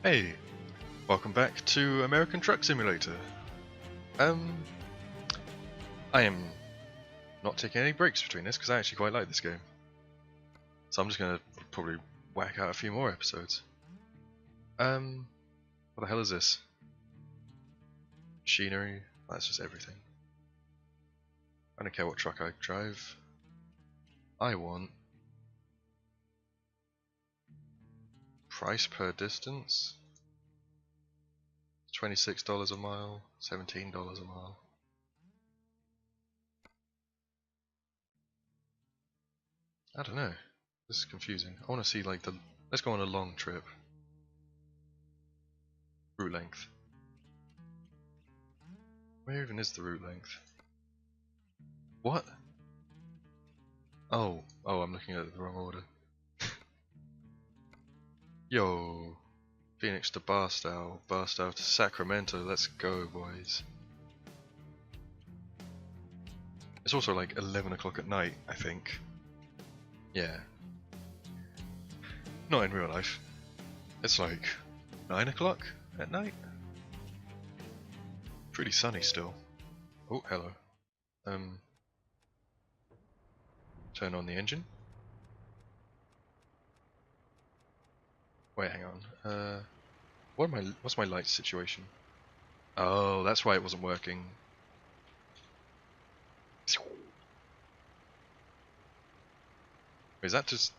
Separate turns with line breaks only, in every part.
Hey, welcome back to American Truck Simulator. I am not taking any breaks between this because I actually quite like this game. So I'm just gonna probably whack out a few more episodes. What the hell is this? Machinery? That's just everything. I don't care what truck I drive. I want price per distance. $26 a mile, $17 a mile. I don't know. This is confusing. I want to see like the. Let's go on a long trip. Route length. Where even is the route length? What? Oh, I'm looking at the wrong order. Yo, Phoenix to Barstow, Barstow to Sacramento. Let's go, boys. It's also like 11 o'clock at night, I think. Yeah. Not in real life. It's like 9 o'clock at night. Pretty sunny still. Oh, hello. Turn on the engine. Wait, hang on. What's my light situation? Oh, that's why it wasn't working. Is that just...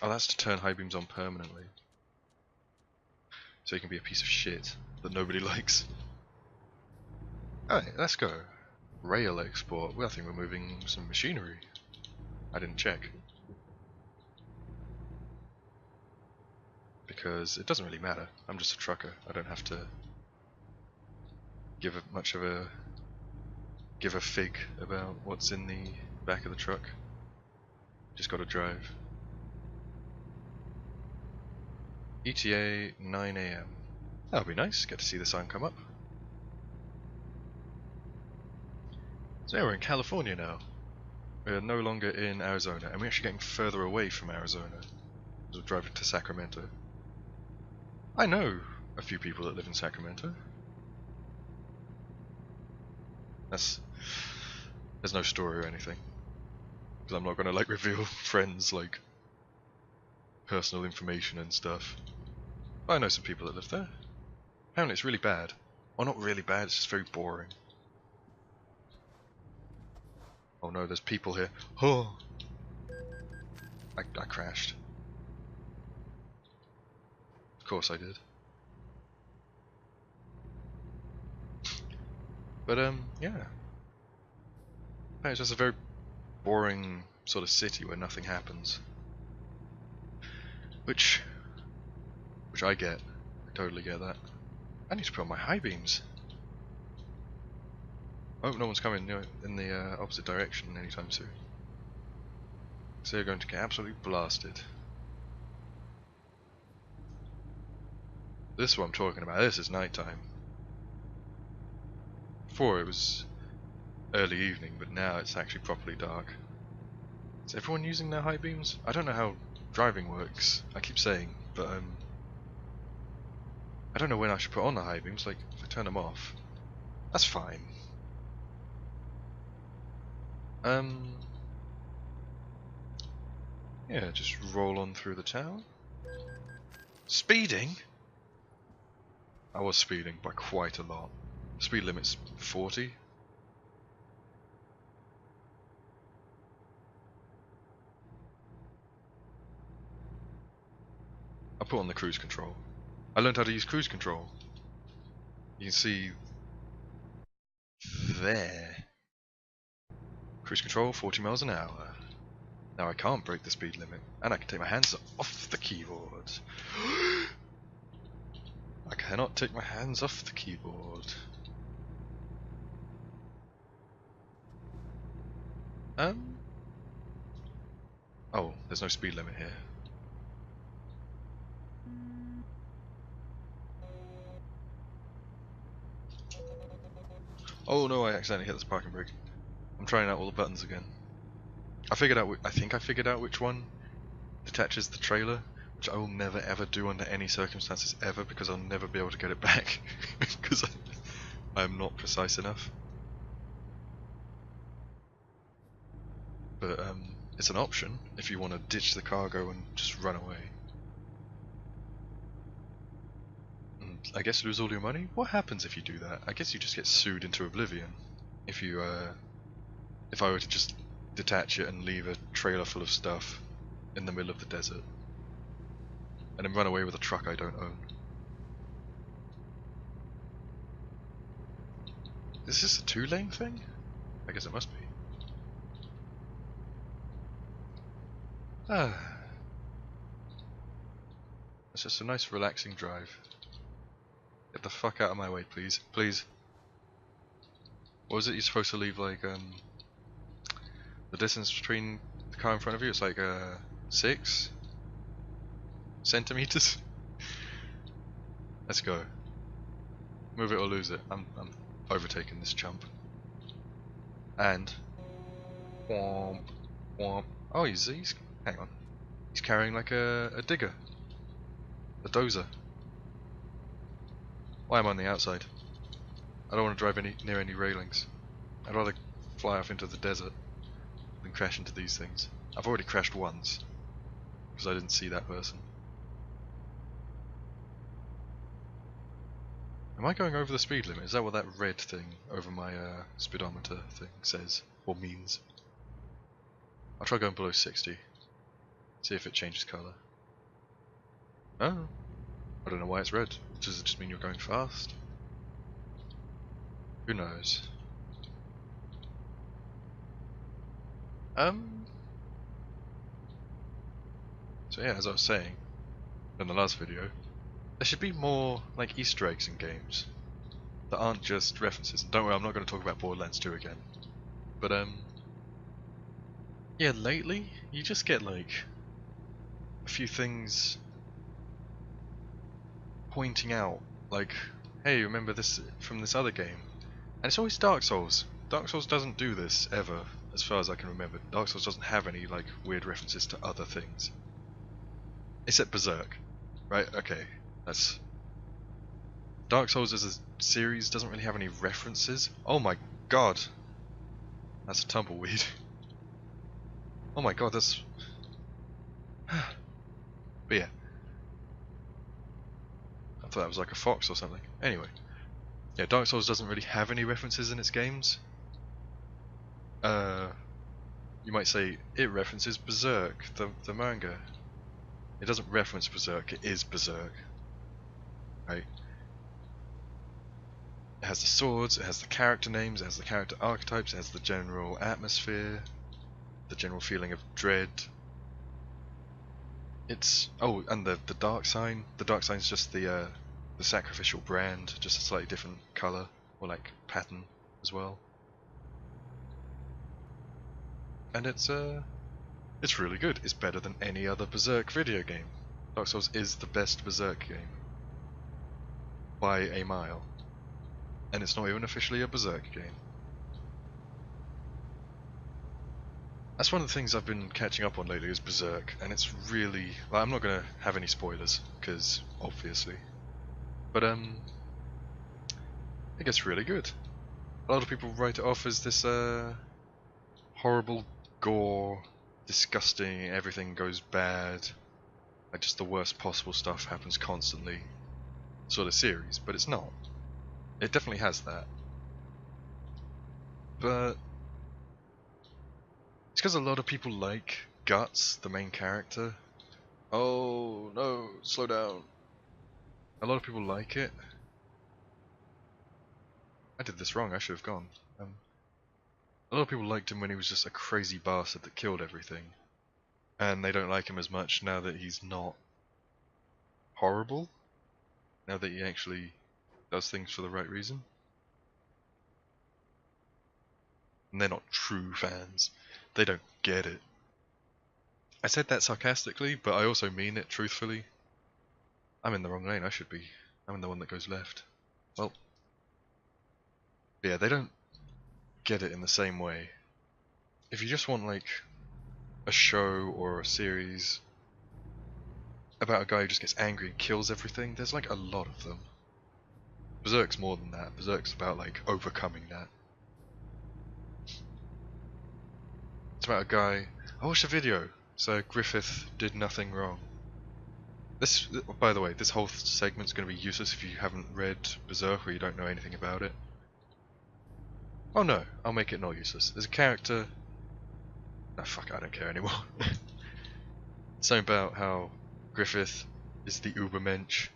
Oh, that's to turn high beams on permanently. So you can be a piece of shit that nobody likes. Alright, let's go. Rail export. Well, I think we're moving some machinery. I didn't check. Because it doesn't really matter. I'm just a trucker. I don't have to give a fig about what's in the back of the truck. Just gotta drive. ETA 9 AM. That'll be nice. Get to see the sun come up. So yeah, we're in California now. We're no longer in Arizona, and we're actually getting further away from Arizona as we're driving to Sacramento. I know a few people that live in Sacramento. There's no story or anything, because I'm not gonna like reveal friends like personal information and stuff. But I know some people that live there. Apparently it's really bad. Well, not really bad, it's just very boring. Oh no, there's people here. Oh! I crashed. Of course I did. But yeah. It's just a very boring sort of city where nothing happens. Which I get. I totally get that. I need to put on my high beams. Oh, no one's coming in the opposite direction anytime soon. So you're going to get absolutely blasted. This is what I'm talking about. This is nighttime. Before it was early evening, but now it's actually properly dark. Is everyone using their high beams? I don't know how driving works. I keep saying, but I don't know when I should put on the high beams. Like, if I turn them off, that's fine. Yeah, just roll on through the town. Speeding? I was speeding by quite a lot. Speed limit's 40. I put on the cruise control. I learned how to use cruise control. You can see there. Cruise control, 40 miles an hour. Now I can't break the speed limit, and I can take my hands off the keyboard. I cannot take my hands off the keyboard. Oh, there's no speed limit here. Oh no, I accidentally hit this parking brake. I'm trying out all the buttons again. I think I figured out which one detaches the trailer, which I will never ever do under any circumstances ever, because I'll never be able to get it back, because I am not precise enough. But it's an option if you want to ditch the cargo and just run away. And I guess lose all your money? What happens if you do that? I guess you just get sued into oblivion. If you, if I were to just detach it and leave a trailer full of stuff in the middle of the desert, and then run away with a truck I don't own. Is this a 2-lane thing? I guess it must be. Ah. It's just a nice relaxing drive. Get the fuck out of my way, please. Please. What was it? You're supposed to leave like, the distance between the car in front of you? It's like, 6 centimeters? Let's go. Move it or lose it. I'm overtaking this chump. And womp womp. Oh, he's hang on. He's carrying like a digger. A dozer. Why am I on the outside? I don't want to drive near any railings. I'd rather fly off into the desert than crash into these things. I've already crashed once because I didn't see that person. Am I going over the speed limit? Is that what that red thing over my speedometer thing says or means? I'll try going below 60. See if it changes colour. Oh, I don't know why it's red. Does it just mean you're going fast? Who knows? So yeah, as I was saying in the last video, there should be more like Easter eggs in games that aren't just references. And don't worry, I'm not going to talk about Borderlands 2 again. But yeah, lately you just get like a few things pointing out, like, hey, remember this from this other game? And it's always Dark Souls. Dark Souls doesn't do this ever, as far as I can remember. Dark Souls doesn't have any like weird references to other things. Except Berserk. Right, okay. That's Dark Souls as a series doesn't really have any references. Oh my god. That's a tumbleweed. Oh my god, that's but yeah. I thought that was like a fox or something. Anyway. Yeah, Dark Souls doesn't really have any references in its games. You might say it references Berserk, the manga. It doesn't reference Berserk, it is Berserk. Right? It has the swords, it has the character names, it has the character archetypes, it has the general atmosphere, the general feeling of dread. It's and the dark sign. The dark sign is just the sacrificial brand, just a slightly different color or like pattern as well. And it's really good. It's better than any other Berserk video game. Dark Souls is the best Berserk game by a mile, and it's not even officially a Berserk game. That's one of the things I've been catching up on lately is Berserk, and it's really... Well, I'm not going to have any spoilers, because obviously. But it gets really good. A lot of people write it off as this horrible gore, disgusting, everything goes bad, like just the worst possible stuff happens constantly sort of series, but it's not. It definitely has that. But it's because a lot of people like Guts, the main character. Oh no, slow down. A lot of people like it. I did this wrong, I should have gone. A lot of people liked him when he was just a crazy bastard that killed everything. And they don't like him as much now that he's not horrible. Now that he actually does things for the right reason. And they're not true fans. They don't get it. I said that sarcastically, but I also mean it truthfully. I'm in the wrong lane, I should be. I'm in the one that goes left. Well, yeah, they don't get it in the same way. If you just want like a show or a series about a guy who just gets angry and kills everything. There's like a lot of them. Berserk's more than that. Berserk's about like overcoming that. It's about a guy. I watched a video. So Griffith did nothing wrong. This, by the way, this whole segment's going to be useless if you haven't read Berserk or you don't know anything about it. Oh no, I'll make it not useless. There's a character. Oh fuck, I don't care anymore. Something about how Griffith is the Ubermensch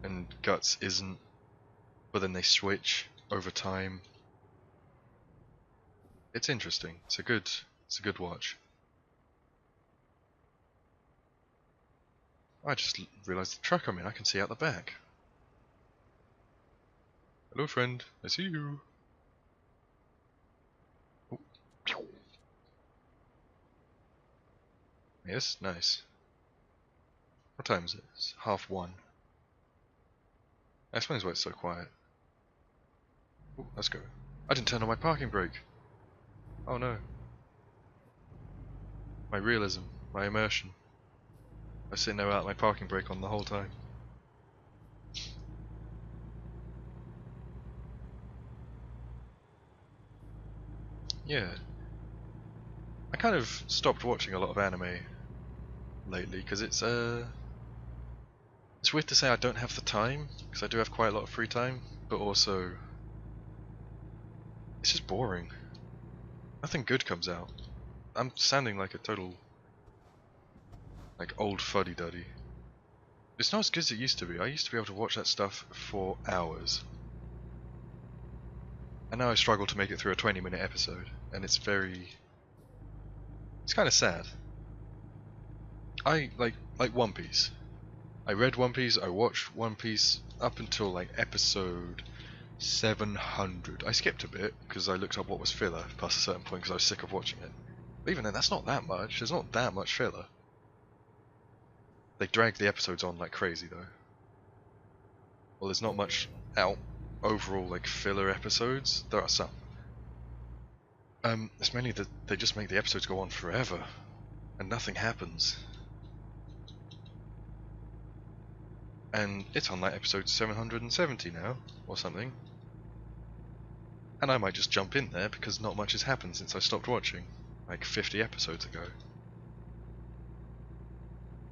and Guts isn't, but then they switch over time. It's interesting. It's a good watch. I just realised the truck I'm in, I can see out the back. Hello friend, I see you. Oh. Yes, nice. What time is it? It's 1:30. That explains why it's so quiet. Ooh, let's go. I didn't turn on my parking brake. Oh no. My realism, my immersion. I was sitting there without my parking brake on the whole time. Yeah. I kind of stopped watching a lot of anime lately because it's weird to say I don't have the time, because I do have quite a lot of free time, but also it's just boring. Nothing good comes out. I'm sounding like a total like old fuddy-duddy. It's not as good as it used to be. I used to be able to watch that stuff for hours. And now I struggle to make it through a 20-minute episode, and it's kind of sad. I like One Piece. I read One Piece, I watched One Piece up until like episode 700. I skipped a bit because I looked up what was filler past a certain point because I was sick of watching it. But even then, that's not that much. There's not that much filler. They drag the episodes on like crazy though. Well, there's not much out overall like filler episodes. There are some. It's mainly that they just make the episodes go on forever, and nothing happens. And it's on like episode 770 now, or something. And I might just jump in there because not much has happened since I stopped watching, like 50 episodes ago.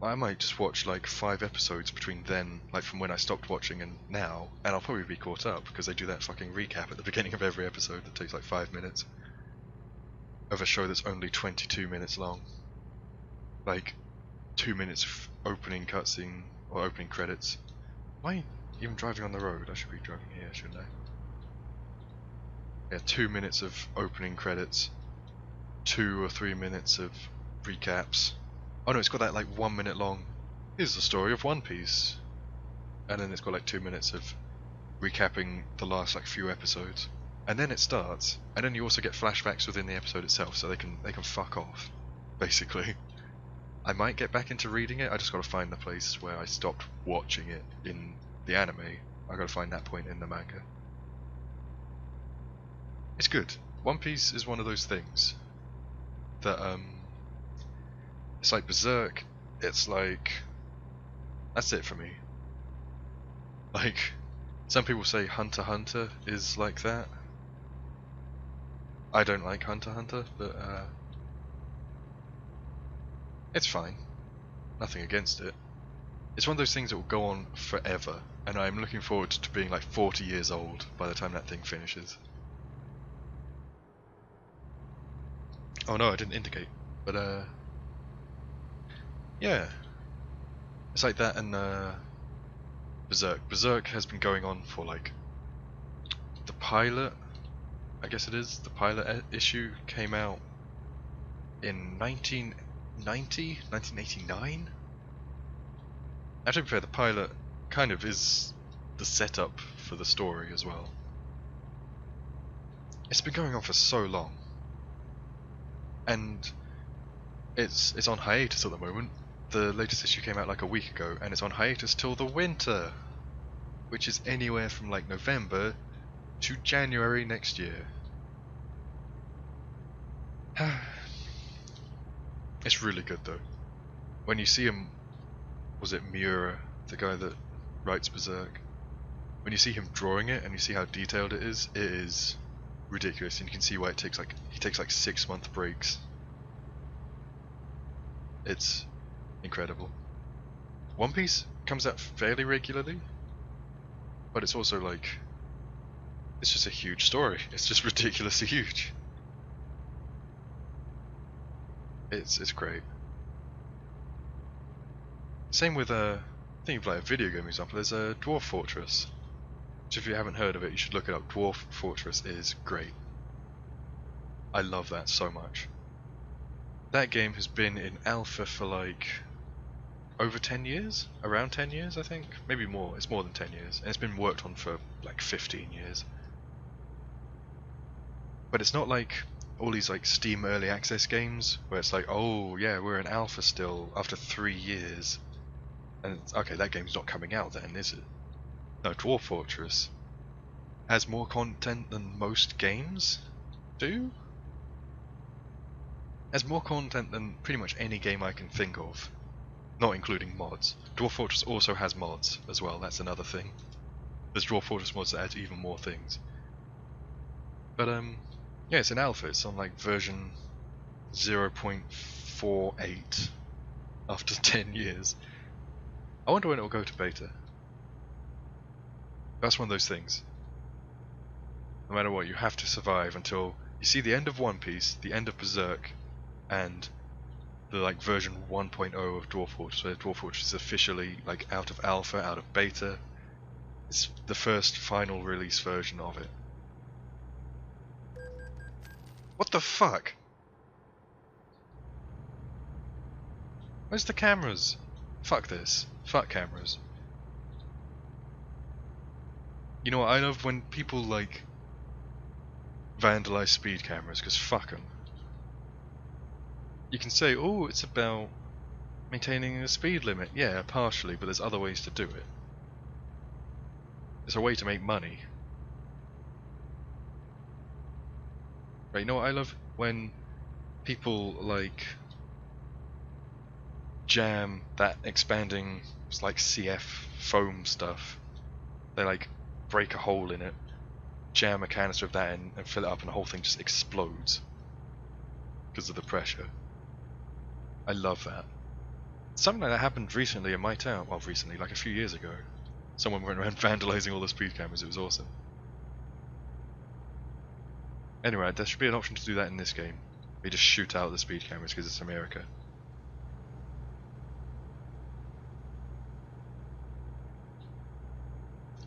I might just watch like 5 episodes between then, like from when I stopped watching and now, and I'll probably be caught up because they do that fucking recap at the beginning of every episode that takes like 5 minutes. Of a show that's only 22 minutes long. Like, 2 minutes of opening cutscene, or opening credits. Am I even driving on the road? I should be driving here, shouldn't I? Yeah, 2 minutes of opening credits. 2 or 3 minutes of recaps. Oh no, it's got that like 1 minute long, here's the story of One Piece. And then it's got like 2 minutes of recapping the last like few episodes. And then it starts, and then you also get flashbacks within the episode itself, so they can fuck off, basically. I might get back into reading it. I just got to find the place where I stopped watching it in the anime. I got to find that point in the manga. It's good. One Piece is one of those things that it's like Berserk. It's like that's it for me. Like some people say Hunter x Hunter is like that. I don't like Hunter x Hunter, but it's fine. Nothing against it. It's one of those things that will go on forever, and I'm looking forward to being like 40 years old by the time that thing finishes. Oh no, I didn't indicate. But yeah. It's like that and Berserk. Berserk has been going on for like the pilot, I guess it is, the pilot issue came out in 1989? Now to be fair, the pilot kind of is the setup for the story as well. It's been going on for so long. And it's on hiatus at the moment. The latest issue came out like a week ago, and it's on hiatus till the winter, which is anywhere from like November to January next year. It's really good though. When you see them was it Miura, the guy that writes Berserk? When you see him drawing it and you see how detailed it is ridiculous, and you can see why he takes like 6-month breaks. It's incredible. One Piece comes out fairly regularly, but it's also like, it's just a huge story. It's just ridiculously huge. It's great. Same with think of like a video game example. There's a Dwarf Fortress, which if you haven't heard of it, you should look it up. Dwarf Fortress is great. I love that so much. That game has been in alpha for like over 10 years? Around 10 years, I think? Maybe more. It's more than 10 years. And it's been worked on for like 15 years. But it's not like all these like Steam early access games where it's like, oh yeah, we're in alpha still after 3 years. And it's, okay, that game's not coming out then, is it? No, Dwarf Fortress has more content than most games do? Has more content than pretty much any game I can think of. Not including mods. Dwarf Fortress also has mods as well, that's another thing. There's Dwarf Fortress mods that add even more things. But yeah, it's an alpha, it's on like version 0.48 after 10 years. I wonder when it will go to beta. That's one of those things. No matter what, you have to survive until you see the end of One Piece, the end of Berserk, and the like version 1.0 of Dwarf Fortress, where Dwarf Fortress is officially like out of alpha, out of beta. It's the first final release version of it. What the fuck? Where's the cameras? Fuck this. Fuck cameras. You know what, I love when people like vandalize speed cameras, because fuck them. You can say, oh, it's about maintaining the speed limit. Yeah, partially, but there's other ways to do it. It's a way to make money. Right, you know what I love? When people like jam that expanding like CF foam stuff. They like break a hole in it, jam a canister of that in and fill it up, and the whole thing just explodes because of the pressure. I love that. Something like that happened recently in my town. Well, recently, like a few years ago. Someone went around vandalizing all the speed cameras. It was awesome. Anyway, there should be an option to do that in this game. We just shoot out the speed cameras because it's America.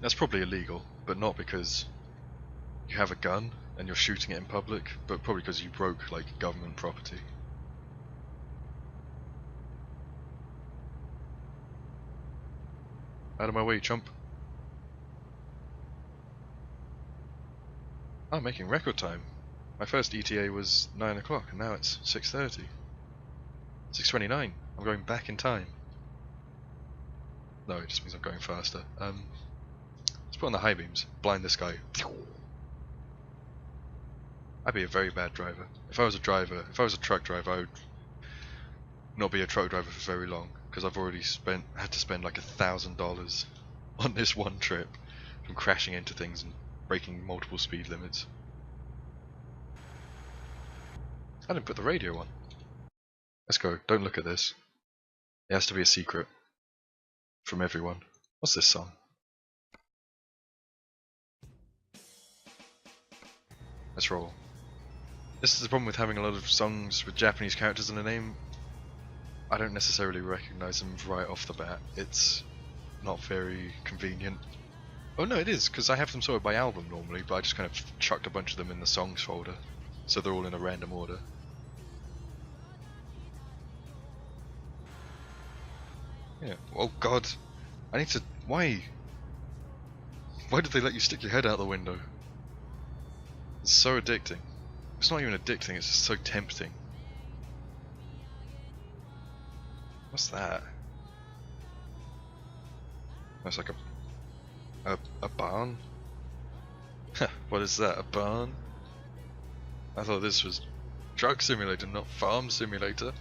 That's probably illegal, but not because you have a gun and you're shooting it in public, but probably because you broke like government property. Out of my way, chump. I'm making record time. My first ETA was 9 o'clock and now it's 6:30. 6:29. I'm going back in time. No, it just means I'm going faster. Let's put on the high beams. Blind this guy. I'd be a very bad driver. If I was a truck driver, I would not be a truck driver for very long, because I've already had to spend like $1,000 on this one trip from crashing into things and breaking multiple speed limits. I didn't put the radio on. Let's go. Don't look at this. It has to be a secret from everyone. What's this song? Let's roll. This is the problem with having a lot of songs with Japanese characters in the name. I don't necessarily recognize them right off the bat. It's not very convenient. Oh no, it is, because I have them sorted by album normally, but I just kind of chucked a bunch of them in the songs folder, so they're all in a random order. Yeah. Oh god. I need to... Why? Why did they let you stick your head out the window? It's so addicting. It's not even addicting, it's just so tempting. What's that? That's like a barn? What is that, a barn? I thought this was Truck Simulator, not Farm Simulator.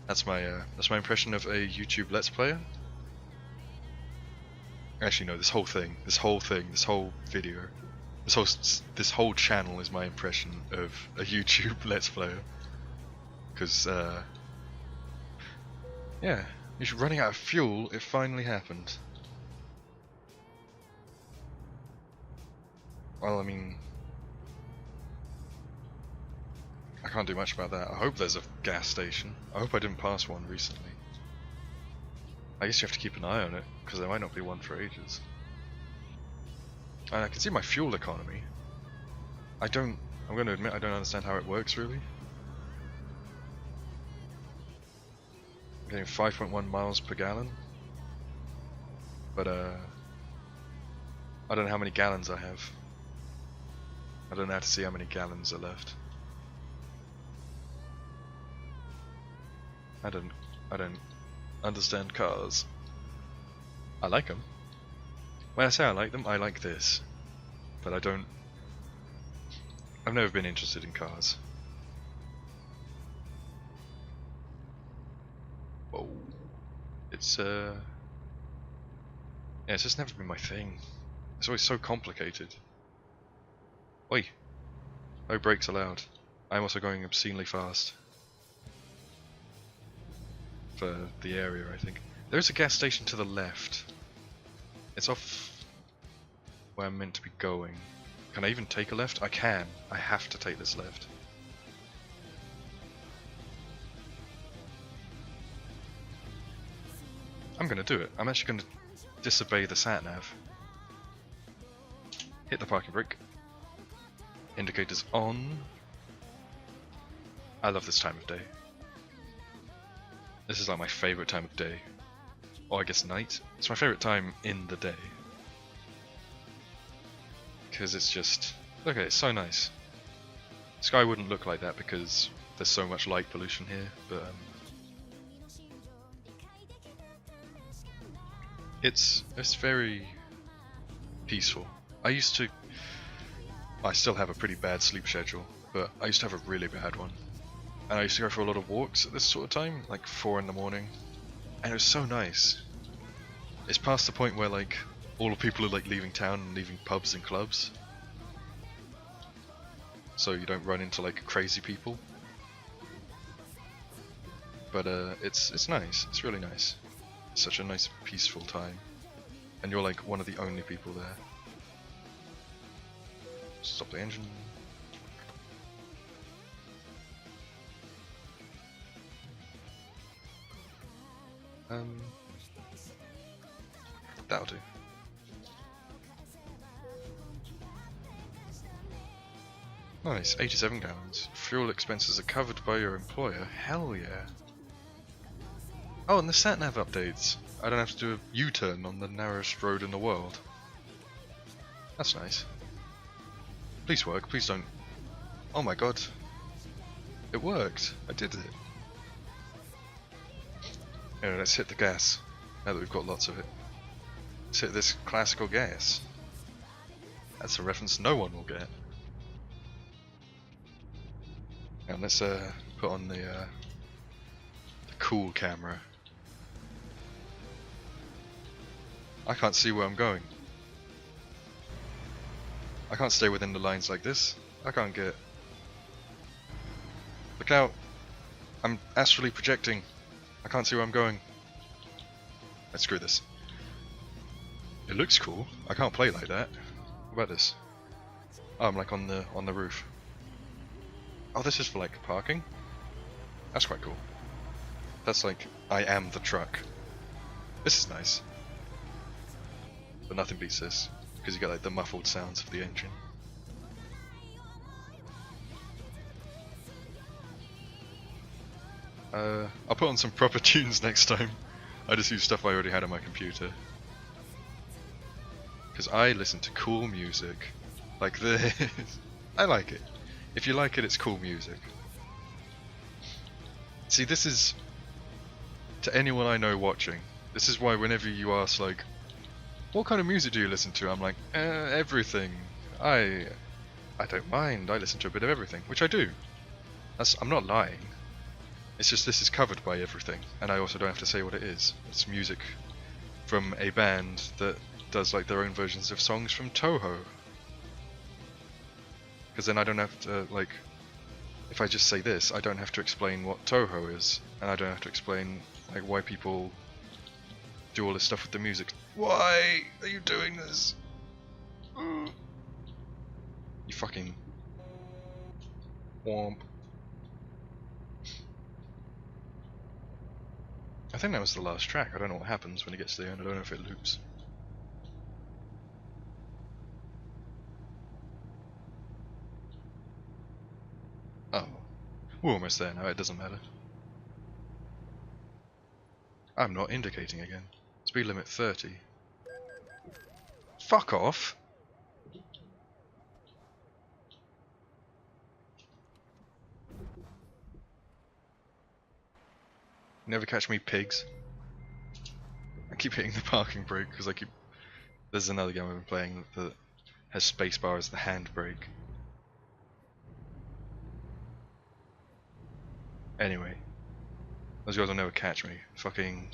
That's my impression of a YouTube Let's Player. Actually, no. This whole thing, this whole video, this whole channel is my impression of a YouTube Let's Player. Because yeah, he's running out of fuel. It finally happened. Well, I mean, I can't do much about that. I hope there's a gas station. I hope I didn't pass one recently. I guess you have to keep an eye on it, because there might not be one for ages. And I can see my fuel economy. I'm going to admit I don't understand how it works really. I'm getting 5.1 miles per gallon. But I don't know how many gallons I have. I don't know how to see how many gallons are left. I don't understand cars. I like them. When I say I like them, I like this. But I've never been interested in cars. Whoa. It's yeah, it's just never been my thing. It's always so complicated. Oi! No brakes allowed. I'm also going obscenely fast. For the area, I think. There's a gas station to the left. It's off where I'm meant to be going. Can I even take a left? I can. I have to take this left. I'm gonna do it. I'm actually gonna disobey the sat-nav. Hit the parking brake. Indicators on. I love this time of day. This is like my favourite time of day. Or I guess night. It's my favourite time in the day. Because it's just... look at it, it's so nice. Sky wouldn't look like that because there's so much light pollution here, but it's very peaceful. I still have a pretty bad sleep schedule, but I used to have a really bad one. And I used to go for a lot of walks at this sort of time, like 4 in the morning. And it was so nice. It's past the point where like all the people are like leaving town and leaving pubs and clubs. So you don't run into like crazy people. But it's nice. It's really nice. It's such a nice peaceful time. And you're like one of the only people there. Stop the engine. That'll do. Nice, 87 gallons. Fuel expenses are covered by your employer. Hell yeah. Oh, and the sat-nav updates. I don't have to do a U-turn on the narrowest road in the world. That's nice. Please work, please don't... Oh my god. It worked. I did it. Anyway, let's hit the gas, now that we've got lots of it. Let's hit this classical gas. That's a reference no one will get. And let's put on the cool camera. I can't see where I'm going. I can't stay within the lines like this. I can't get... Look out! I'm astrally projecting. I can't see where I'm going. Let's screw this. It looks cool. I can't play like that. What about this? Oh, I'm like on the roof. Oh, this is for like parking? That's quite cool. That's like, I am the truck. This is nice. But nothing beats this, because you get like the muffled sounds of the engine. I'll put on some proper tunes next time. I just use stuff I already had on my computer. Because I listen to cool music. Like this. I like it. If you like it, it's cool music. See, this is... to anyone I know watching, this is why whenever you ask like, what kind of music do you listen to? I'm like, everything. I don't mind. I listen to a bit of everything, which I do. I'm not lying. It's just this is covered by everything, and I also don't have to say what it is. It's music from a band that does like their own versions of songs from Toho. Because then I don't have to, like, if I just say this, I don't have to explain what Toho is, and I don't have to explain like why people do all this stuff with the music. Why are you doing this? You fucking womp. I think that was the last track. I don't know what happens when it gets to the end. I don't know if it loops. Oh. We're almost there now, it doesn't matter. I'm not indicating again. Speed limit 30. Fuck off! Never catch me, pigs. I keep hitting the parking brake because I keep... There's another game I've been playing that has spacebar as the handbrake. Anyway. Those guys will never catch me. Fucking...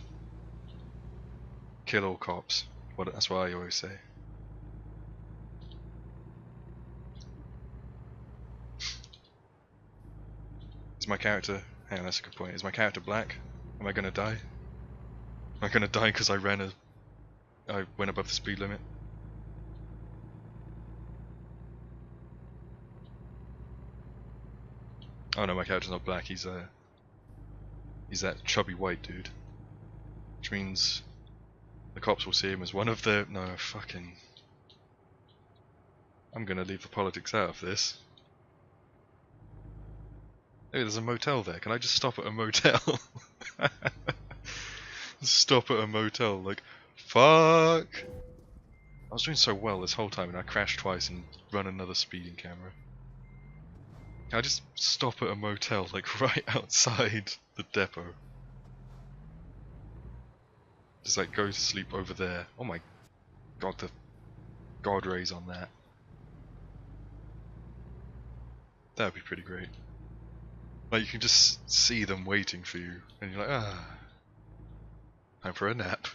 Kill all cops. That's what I always say. Is my character... Hang on, that's a good point. Is my character black? Am I gonna die? Am I gonna die because I went above the speed limit? Oh no, my character's not black, he's that chubby white dude. Which means the cops will see him as one of their... No, fucking... I'm gonna leave the politics out of this. Hey, there's a motel there. Can I just stop at a motel? Stop at a motel, like, fuck! I was doing so well this whole time and I crashed twice and run another speeding camera. Can I just stop at a motel, like, right outside the depot? Just, like, go to sleep over there. Oh my god, the god rays on that. That would be pretty great. Like, you can just see them waiting for you, and you're like, ah, time for a nap.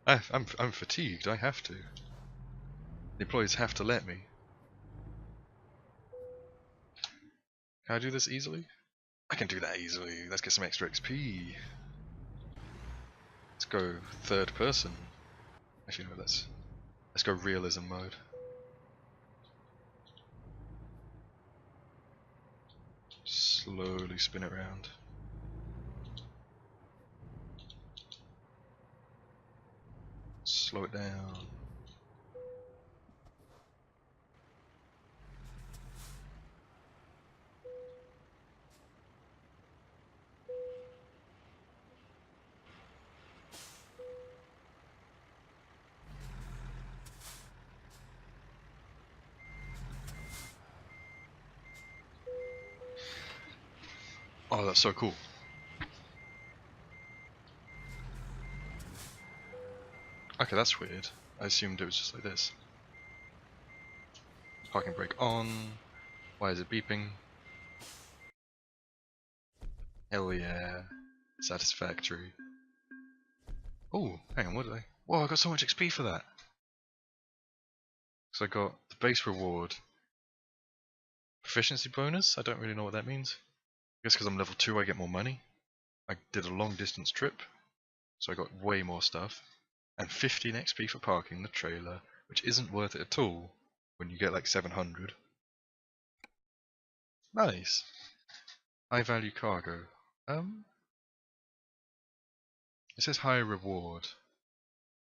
I'm fatigued, I have to. The employees have to let me. Can I do this easily? I can do that easily. Let's get some extra XP. Let's go third person. Actually, no, let's go realism mode. Slowly spin it around. Slow it down. Oh, that's so cool. Okay, that's weird. I assumed it was just like this. Parking brake on. Why is it beeping? Hell yeah. Satisfactory. Oh, hang on, what did I... Whoa, I got so much XP for that! So I got the base reward. Proficiency bonus? I don't really know what that means. I guess because I'm level 2 I get more money. I did a long distance trip, so I got way more stuff. And 15 XP for parking the trailer, which isn't worth it at all when you get like 700. Nice! High value cargo. It says higher reward,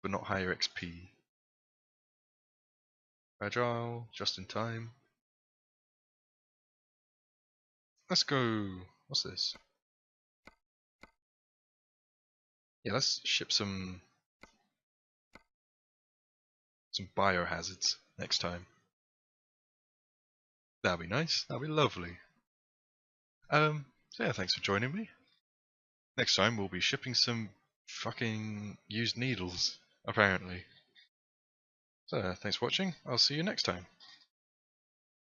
but not higher XP. Fragile, just in time. Let's go... What's this? Yeah, let's ship some biohazards next time. That'll be nice. That'll be lovely. So yeah, thanks for joining me. Next time we'll be shipping some fucking used needles, apparently. So thanks for watching. I'll see you next time.